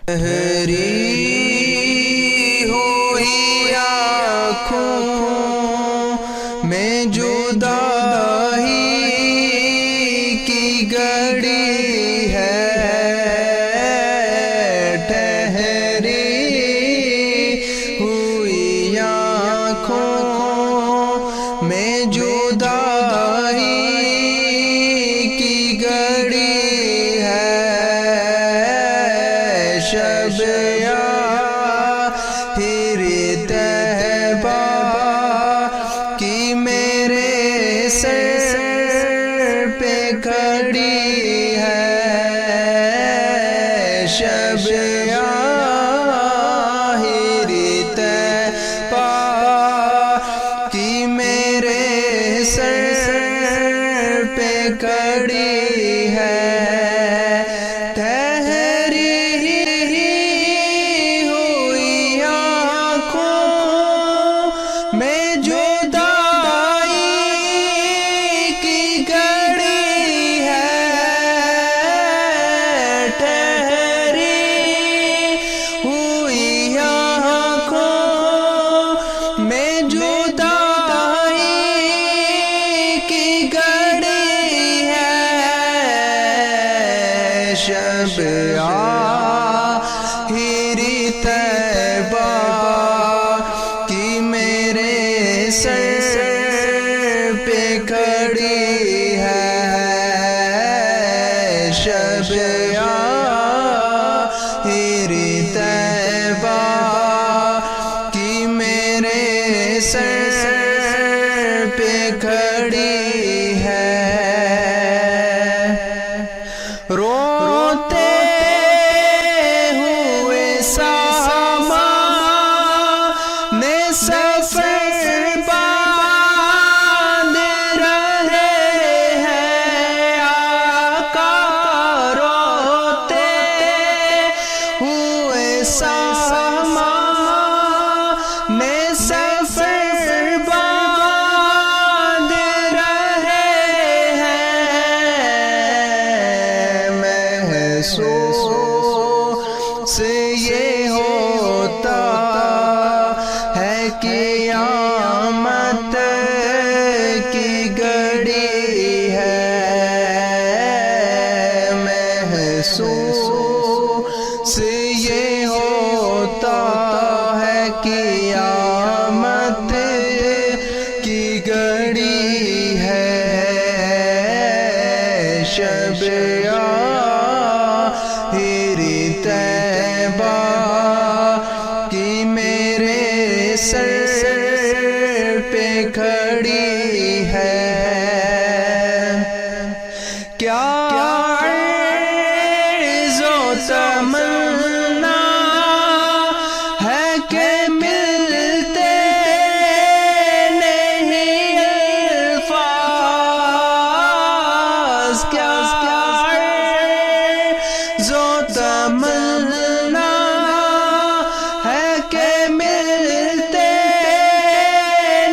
ہری ہوئی آنکھوں میں جدائی کی گھڑی ہے، ٹھہری ہوئی آنکھوں میں جدائی کی گھڑی ہے، شب آخر طیبہ کی میرے سر پہ کھڑی ہے، شب آخر طیبہ کی میرے سر پہ کھڑی ہے، میں جدائی کی گھڑی ہے، ٹھہری ہوئی آنکھوں میں جدائی کی گھڑی ہے، شب آخر طیبہ کی میرے سر پہ کھڑی ہے، شب آخر طیبہ کی میرے سر پہ کھڑی ہے، روتے ہوئے سامان سفر باندھ رہے ہیں، آقا روتے ہوئے سامان سفر باندھ رہے ہیں، محسوس یہ ہوتا ہے قیامت کی گھڑی ہے، محسوس یہ ہوتا ہے قیامت کی گھڑی ہے، شب آخر طیبہ کی میرے سر پہ کھڑی ہے، کیا عرض و تمنا ہے کہ ملتے نہیں الفاظ، کیا عرض و تمنا ہے کہ ملتے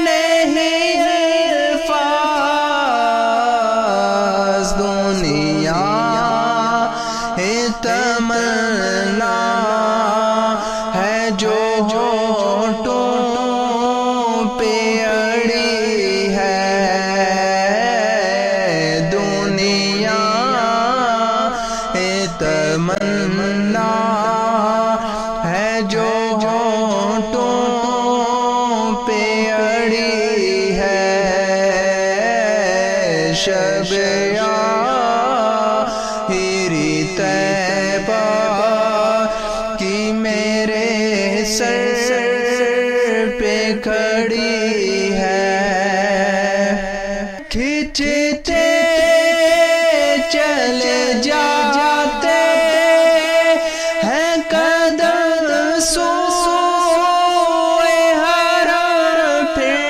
نہیں الفاظ، دنیا تمنا ہے جو ہونٹوں پہ اڑی ہے، دنیا تمنا ہے جو ہونٹوں پہ اڑی ہے، شب آخر طیبہ کی میرے سر پہ کھڑی ہے، کھینچتے چلے جاتے ہیں قدم سوئے حرم پھر،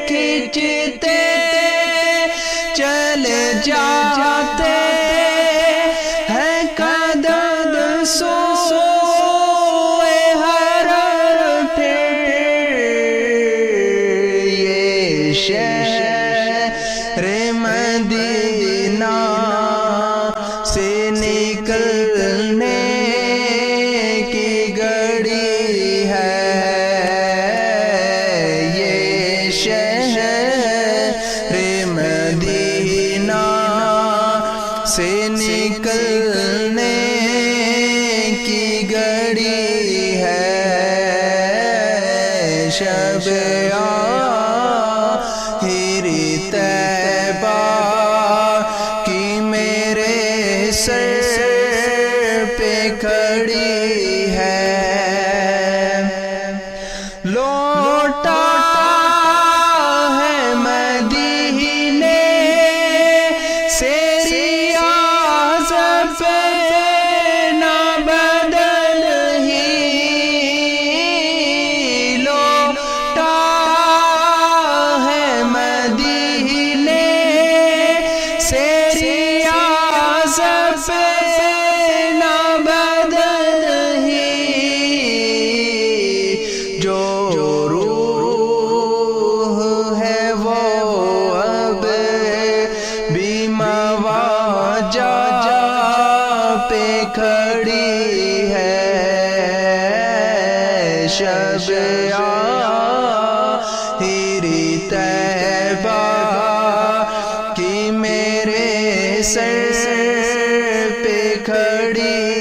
کھینچتے چلے جاتے ہیں قدم سوئے حرم پھر، یہ شہر مدینہ سے نکل شب آخری طیبہ کی میرے سر پہ کھڑی ہے، لوٹا ہے مدینے سے ریاض پہ نہ بدل ہی، لوٹا ہے مدینے سے ریاض پہ نہ بدل ہی، جو روح ہے وہ اب بھی مواجہ پہ کھڑی ہے، شب آخری طیبہ کی میرے سر پہ کھڑی